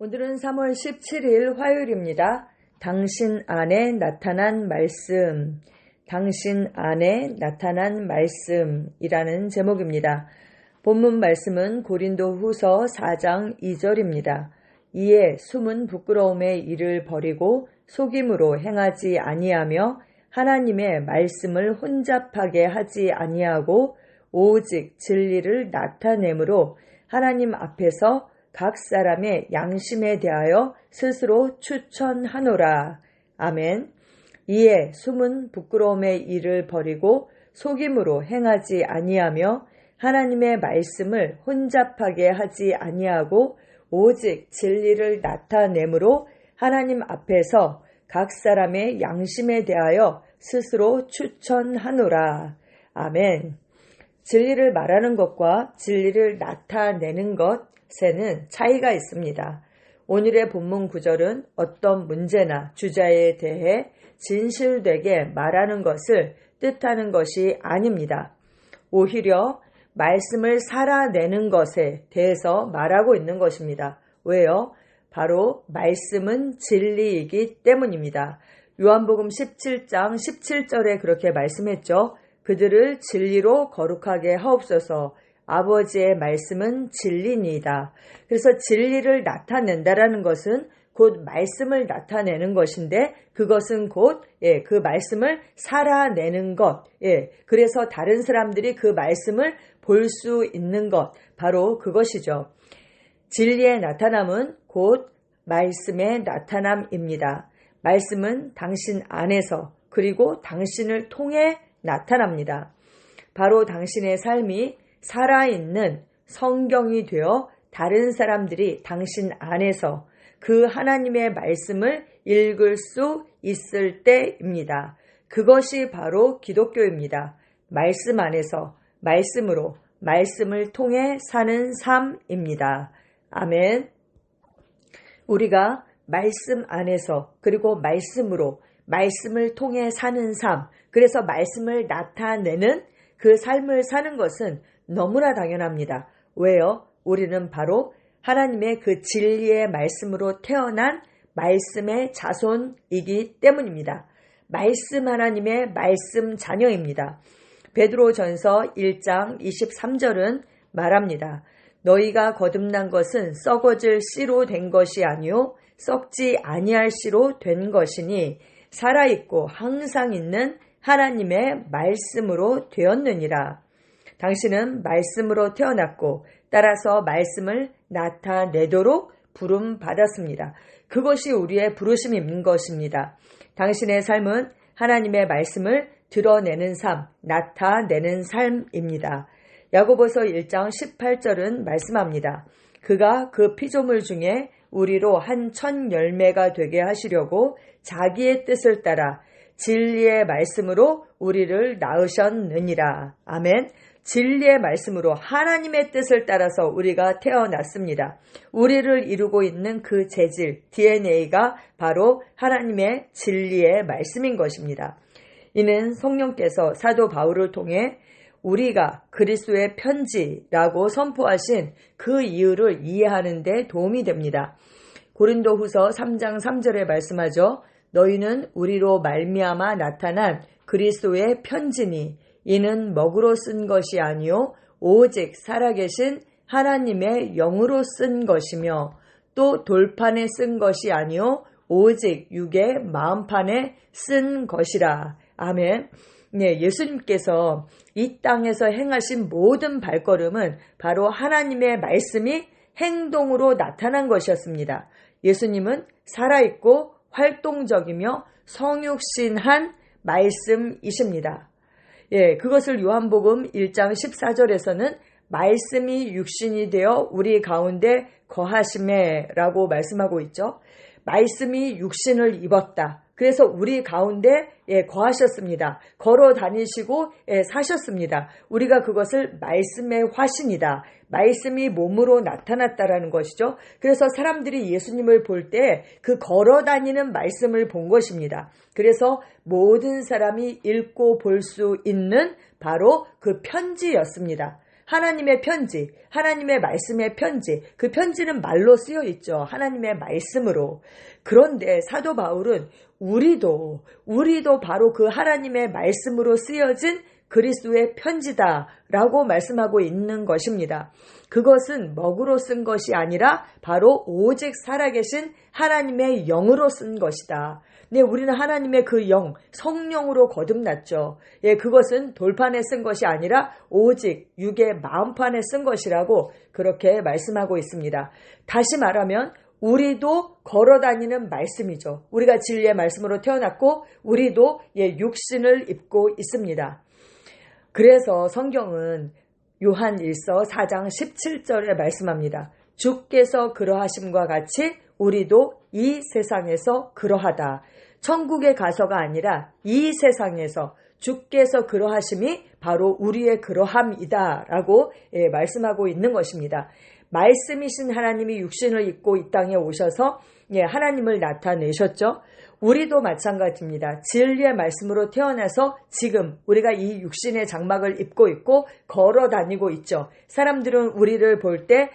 오늘은 3월 17일 화요일입니다. 당신 안에 나타난 말씀, 당신 안에 나타난 말씀이라는 제목입니다. 본문 말씀은 고린도 후서 4장 2절입니다. 이에 숨은 부끄러움의 일을 버리고 속임으로 행하지 아니하며 하나님의 말씀을 혼잡하게 하지 아니하고 오직 진리를 나타내므로 하나님 앞에서 각 사람의 양심에 대하여 스스로 추천하노라. 아멘. 이에 숨은 부끄러움의 일을 버리고 속임으로 행하지 아니하며 하나님의 말씀을 혼잡하게 하지 아니하고 오직 진리를 나타내므로 하나님 앞에서 각 사람의 양심에 대하여 스스로 추천하노라. 아멘. 진리를 말하는 것과 진리를 나타내는 것에는 차이가 있습니다. 오늘의 본문 구절은 어떤 문제나 주제에 대해 진실되게 말하는 것을 뜻하는 것이 아닙니다. 오히려 말씀을 살아내는 것에 대해서 말하고 있는 것입니다. 왜요? 바로 말씀은 진리이기 때문입니다. 요한복음 17장 17절에 그렇게 말씀했죠. 그들을 진리로 거룩하게 하옵소서. 아버지의 말씀은 진리니이다. 그래서 진리를 나타낸다라는 것은 곧 말씀을 나타내는 것인데 그것은 곧 그 말씀을 살아내는 것. 그래서 다른 사람들이 그 말씀을 볼 수 있는 것. 바로 그것이죠. 진리의 나타남은 곧 말씀의 나타남입니다. 말씀은 당신 안에서 그리고 당신을 통해 나타납니다. 바로 당신의 삶이 살아있는 성경이 되어 다른 사람들이 당신 안에서 그 하나님의 말씀을 읽을 수 있을 때입니다. 그것이 바로 기독교입니다. 말씀 안에서 말씀으로 말씀을 통해 사는 삶입니다. 아멘. 우리가 말씀 안에서 그리고 말씀으로 말씀을 통해 사는 삶, 그래서 말씀을 나타내는 그 삶을 사는 것은 너무나 당연합니다. 왜요? 우리는 바로 하나님의 그 진리의 말씀으로 태어난 말씀의 자손이기 때문입니다. 말씀 하나님의 말씀 자녀입니다. 베드로전서 1장 23절은 말합니다. 너희가 거듭난 것은 썩어질 씨로 된 것이 아니요 썩지 아니할 씨로 된 것이니 살아있고 항상 있는 하나님의 말씀으로 되었느니라. 당신은 말씀으로 태어났고 따라서 말씀을 나타내도록 부름받았습니다. 그것이 우리의 부르심인 것입니다. 당신의 삶은 하나님의 말씀을 드러내는 삶, 나타내는 삶입니다. 야고보서 1장 18절은 말씀합니다. 그가 그 피조물 중에 우리로 한 천 열매가 되게 하시려고 자기의 뜻을 따라 진리의 말씀으로 우리를 낳으셨느니라. 아멘. 진리의 말씀으로 하나님의 뜻을 따라서 우리가 태어났습니다. 우리를 이루고 있는 그 재질, DNA가 바로 하나님의 진리의 말씀인 것입니다. 이는 성령께서 사도 바울을 통해 우리가 그리스도의 편지라고 선포하신 그 이유를 이해하는 데 도움이 됩니다. 고린도 후서 3장 3절에 말씀하죠. 너희는 우리로 말미암아 나타난 그리스도의 편지니 이는 먹으로 쓴 것이 아니요 오직 살아계신 하나님의 영으로 쓴 것이며 또 돌판에 쓴 것이 아니요 오직 육의 마음판에 쓴 것이라. 아멘. 네, 예수님께서 이 땅에서 행하신 모든 발걸음은 바로 하나님의 말씀이 행동으로 나타난 것이었습니다. 예수님은 살아있고 활동적이며 성육신한 말씀이십니다. 그것을 요한복음 1장 14절에서는 말씀이 육신이 되어 우리 가운데 거하심에 라고 말씀하고 있죠. 말씀이 육신을 입었다. 그래서 우리 가운데 거하셨습니다. 걸어 다니시고 사셨습니다. 우리가 그것을 말씀의 화신이다. 말씀이 몸으로 나타났다라는 것이죠. 그래서 사람들이 예수님을 볼 때 그 걸어 다니는 말씀을 본 것입니다. 그래서 모든 사람이 읽고 볼 수 있는 바로 그 편지였습니다. 하나님의 편지, 하나님의 말씀의 편지, 그 편지는 말로 쓰여 있죠. 하나님의 말씀으로. 그런데 사도 바울은 우리도 바로 그 하나님의 말씀으로 쓰여진 그리스도의 편지다라고 말씀하고 있는 것입니다. 그것은 먹으로 쓴 것이 아니라 바로 오직 살아계신 하나님의 영으로 쓴 것이다. 네, 우리는 하나님의 그 영, 성령으로 거듭났죠. 예, 그것은 돌판에 쓴 것이 아니라 오직 육의 마음판에 쓴 것이라고 그렇게 말씀하고 있습니다. 다시 말하면 우리도 걸어다니는 말씀이죠. 우리가 진리의 말씀으로 태어났고 우리도 육신을 입고 있습니다. 그래서 성경은 요한 1서 4장 17절에 말씀합니다. 주께서 그러하심과 같이 우리도 이 세상에서 그러하다. 천국에 가서가 아니라 이 세상에서 주께서 그러하심이 바로 우리의 그러함이다 라고 말씀하고 있는 것입니다. 말씀이신 하나님이 육신을 입고 이 땅에 오셔서 하나님을 나타내셨죠. 우리도 마찬가지입니다. 진리의 말씀으로 태어나서 지금 우리가 이 육신의 장막을 입고 있고 걸어 다니고 있죠. 사람들은 우리를 볼 때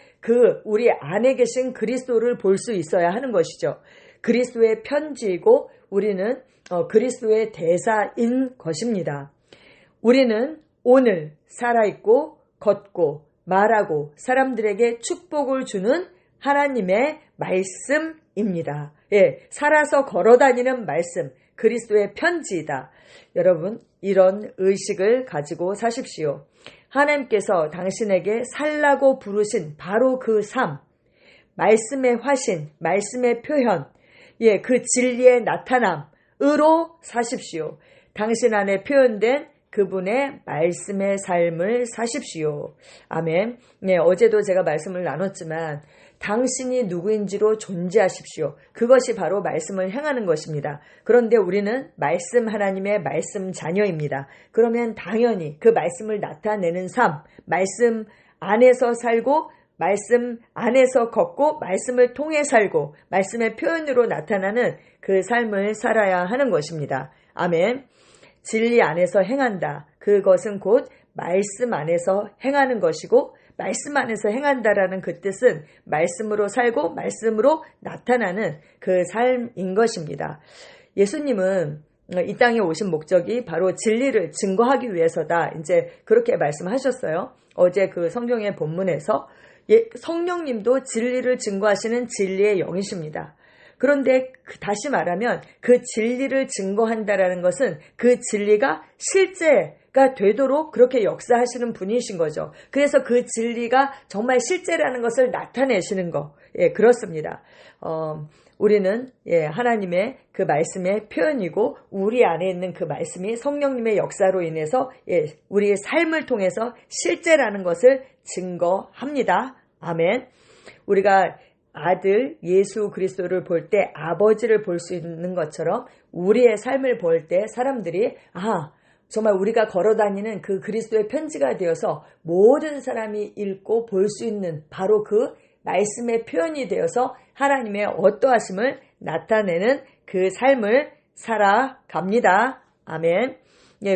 우리 안에 계신 그리스도를 볼 수 있어야 하는 것이죠. 그리스도의 편지이고 우리는 그리스도의 대사인 것입니다. 우리는 오늘 살아있고 걷고 말하고 사람들에게 축복을 주는 하나님의 말씀입니다. 예, 살아서 걸어다니는 말씀, 그리스도의 편지이다. 여러분, 이런 의식을 가지고 사십시오. 하나님께서 당신에게 살라고 부르신 바로 그 삶, 말씀의 화신, 말씀의 표현, 그 진리의 나타남으로 사십시오. 당신 안에 표현된 그분의 말씀의 삶을 사십시오. 아멘. 네, 어제도 제가 말씀을 나눴지만 당신이 누구인지로 존재하십시오. 그것이 바로 말씀을 행하는 것입니다. 그런데 우리는 말씀 하나님의 말씀 자녀입니다. 그러면 당연히 그 말씀을 나타내는 삶, 말씀 안에서 살고 말씀 안에서 걷고 말씀을 통해 살고 말씀의 표현으로 나타나는 그 삶을 살아야 하는 것입니다. 아멘. 진리 안에서 행한다. 그것은 곧 말씀 안에서 행하는 것이고 말씀 안에서 행한다라는 그 뜻은 말씀으로 살고 말씀으로 나타나는 그 삶인 것입니다. 예수님은 이 땅에 오신 목적이 바로 진리를 증거하기 위해서다. 이제 그렇게 말씀하셨어요. 어제 그 성경의 본문에서 성령님도 진리를 증거하시는 진리의 영이십니다. 그런데 다시 말하면 그 진리를 증거한다라는 것은 그 진리가 실제가 되도록 그렇게 역사하시는 분이신 거죠. 그래서 그 진리가 정말 실제라는 것을 나타내시는 거. 예, 그렇습니다. 우리는 하나님의 그 말씀의 표현이고 우리 안에 있는 그 말씀이 성령님의 역사로 인해서 우리의 삶을 통해서 실제라는 것을 증거합니다. 아멘. 우리가 아들 예수 그리스도를 볼 때 아버지를 볼 수 있는 것처럼 우리의 삶을 볼 때 사람들이 정말 우리가 걸어다니는 그 그리스도의 편지가 되어서 모든 사람이 읽고 볼 수 있는 바로 그 말씀의 표현이 되어서 하나님의 어떠하심을 나타내는 그 삶을 살아갑니다. 아멘.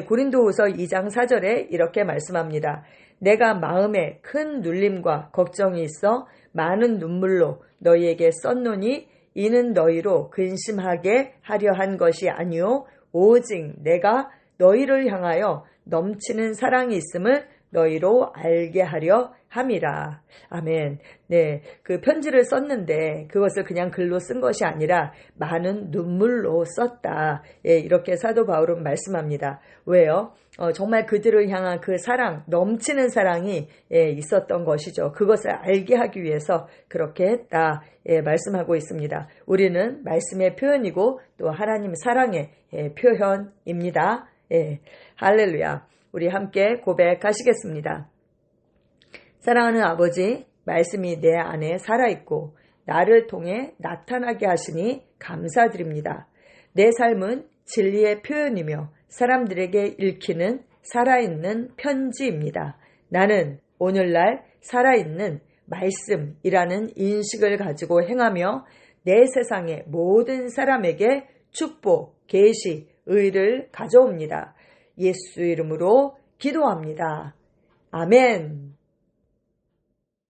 고린도후서 2장 4절에 이렇게 말씀합니다. 내가 마음에 큰 눌림과 걱정이 있어 많은 눈물로 너희에게 썼노니 이는 너희로 근심하게 하려 한 것이 아니요 오직 내가 너희를 향하여 넘치는 사랑이 있음을 너희로 알게 하려 함이라. 아멘. 네, 그 편지를 썼는데 그것을 그냥 글로 쓴 것이 아니라 많은 눈물로 썼다. 이렇게 사도 바울은 말씀합니다. 왜요? 정말 그들을 향한 그 사랑, 넘치는 사랑이 있었던 것이죠. 그것을 알게 하기 위해서 그렇게 했다. 말씀하고 있습니다. 우리는 말씀의 표현이고 또 하나님 사랑의 표현입니다. 할렐루야. 우리 함께 고백하시겠습니다. 사랑하는 아버지, 말씀이 내 안에 살아있고 나를 통해 나타나게 하시니 감사드립니다. 내 삶은 진리의 표현이며 사람들에게 읽히는 살아있는 편지입니다. 나는 오늘날 살아있는 말씀이라는 인식을 가지고 행하며 내 세상의 모든 사람에게 축복, 계시, 의를 가져옵니다. 예수 이름으로 기도합니다. 아멘.